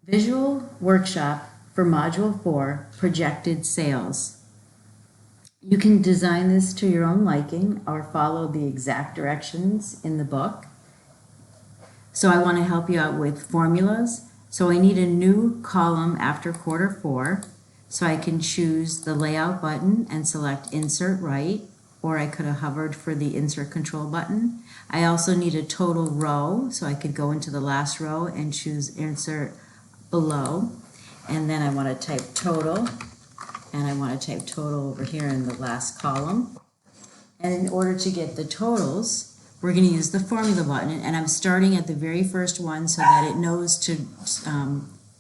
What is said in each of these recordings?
Visual workshop for Module 4, Projected Sales. You can design this to your own liking or follow the exact directions in the book. So I want to help you out with formulas. So I need a new column after quarter 4. So I can choose the layout button and select insert right, or I could have hovered for the insert control button. I also need a total row, so I could go into the last row and choose insert below. And then I want to type total, and I want to type total over here in the last column. And in order to get the totals, we're going to use the formula button, and I'm starting at the very first one so that it knows to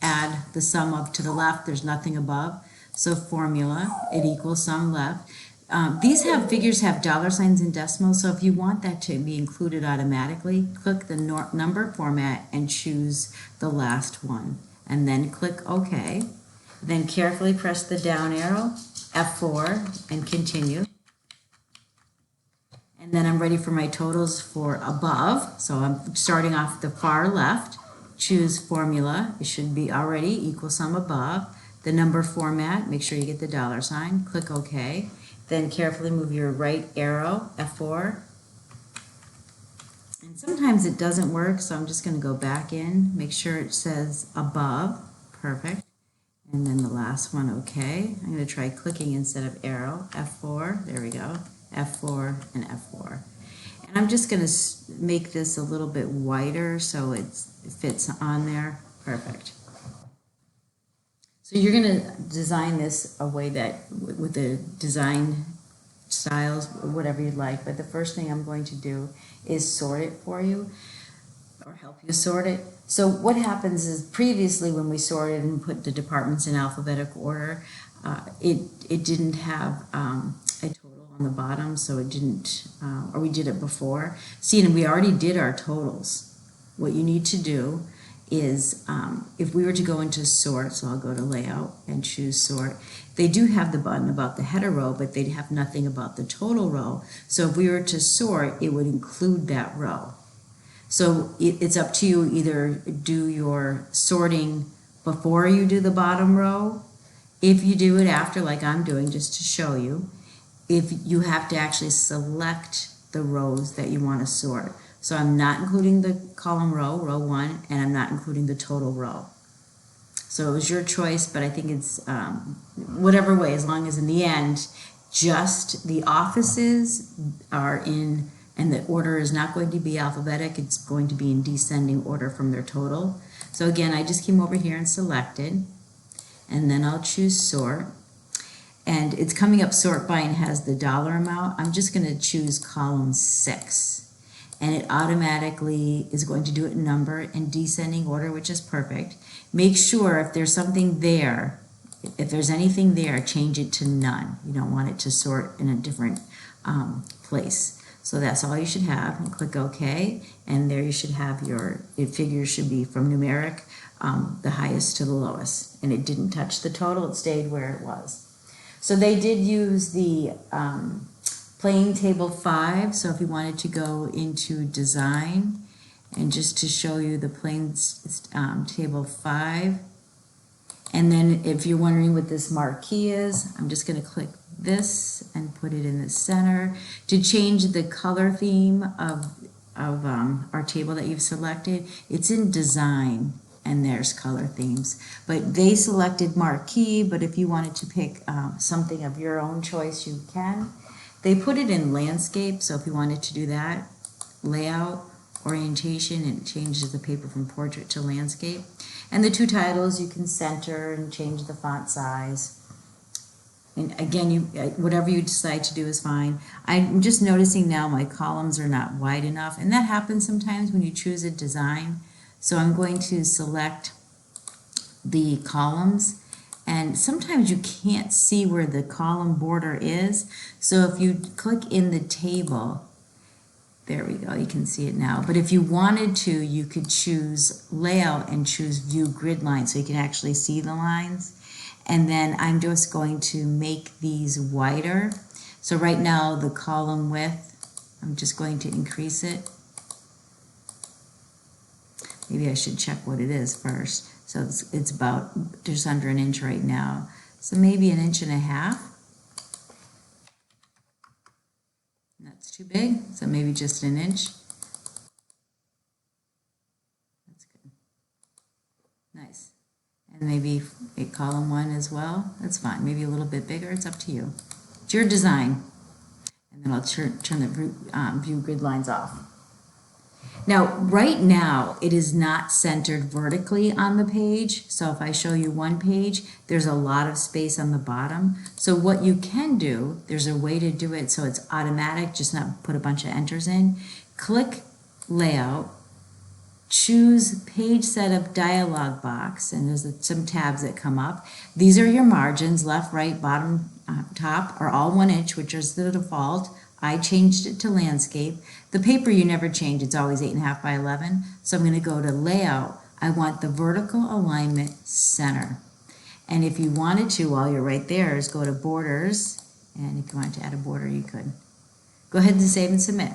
add the sum of to the left. There's nothing above. So formula, it equals sum left. These figures have dollar signs and decimals, so if you want that to be included automatically, click the number format and choose the last one. And then click OK. Then carefully press the down arrow, F4, and continue. And then I'm ready for my totals for above. So I'm starting off the far left. Choose formula. It should be already equal sum above. The number format, make sure you get the dollar sign. Click OK. Then carefully move your right arrow, F4. And sometimes it doesn't work, so I'm just going to go back in, make sure it says above. Perfect. And then the last one, OK. I'm going to try clicking instead of arrow, F4. There we go. F4 and F4. And I'm just going to make this a little bit wider so it fits on there. Perfect. So you're going to design this a way that with the design styles, whatever you'd like, but the first thing I'm going to do is sort it for you or help you sort it. So what happens is previously when we sorted and put the departments in alphabetical order, it didn't have a total on the bottom, so it didn't, or we did it before. See, and we already did our totals. What you need to do is if we were to go into sort, so I'll go to layout and choose sort, they do have the button about the header row, but they'd have nothing about the total row. So if we were to sort, it would include that row. So it's up to you, either do your sorting before you do the bottom row. If you do it after, like I'm doing just to show you, if you have to actually select the rows that you want to sort. So I'm not including the column row, row 1, and I'm not including the total row. So it was your choice, but I think it's whatever way, as long as in the end, just the offices are in, and the order is not going to be alphabetic, it's going to be in descending order from their total. So again, I just came over here and selected, and then I'll choose sort. And it's coming up sort by and has the dollar amount. I'm just going to choose column 6. And it automatically is going to do it in number and descending order, which is perfect. Make sure if there's something there, if there's anything there, change it to none. You don't want it to sort in a different place. So that's all you should have, and click OK, and there you should have your, figures should be from numeric, the highest to the lowest. And it didn't touch the total, it stayed where it was. So they did use the playing table 5, so if you wanted to go into design, and just to show you the playing table 5, and then if you're wondering what this marquee is, I'm just going to click this and put it in the center to change the color theme of our table that you've selected. It's in design, and there's color themes, but they selected marquee, but if you wanted to pick something of your own choice, you can. They put it in landscape, so if you wanted to do that, layout, orientation, and it changes the paper from portrait to landscape. And the 2 titles you can center and change the font size. And again, whatever you decide to do is fine. I'm just noticing now my columns are not wide enough, and that happens sometimes when you choose a design. So I'm going to select the columns. And sometimes you can't see where the column border is. So if you click in the table, there we go, you can see it now. But if you wanted to, you could choose layout and choose view grid lines so you can actually see the lines. And then I'm just going to make these wider. So right now the column width, I'm just going to increase it. Maybe I should check what it is first. So it's about just under an inch right now. So maybe 1.5 inches. That's too big, so maybe just 1 inch. That's good. Nice. And maybe a column 1 as well. That's fine. Maybe a little bit bigger. It's up to you. It's your design. And then I'll turn the view grid lines off. Now, right now, it is not centered vertically on the page. So if I show you one page, there's a lot of space on the bottom. So what you can do, there's a way to do it so it's automatic, just not put a bunch of enters in. Click Layout, choose Page Setup Dialog Box, and there's some tabs that come up. These are your margins, left, right, bottom, top, are all 1 inch, which is the default. I changed it to landscape. The paper you never change, it's always 8.5 by 11. So I'm going to go to Layout. I want the vertical alignment center. And if you wanted to, while you're right there, is go to Borders. And if you wanted to add a border, you could. Go ahead and save and submit.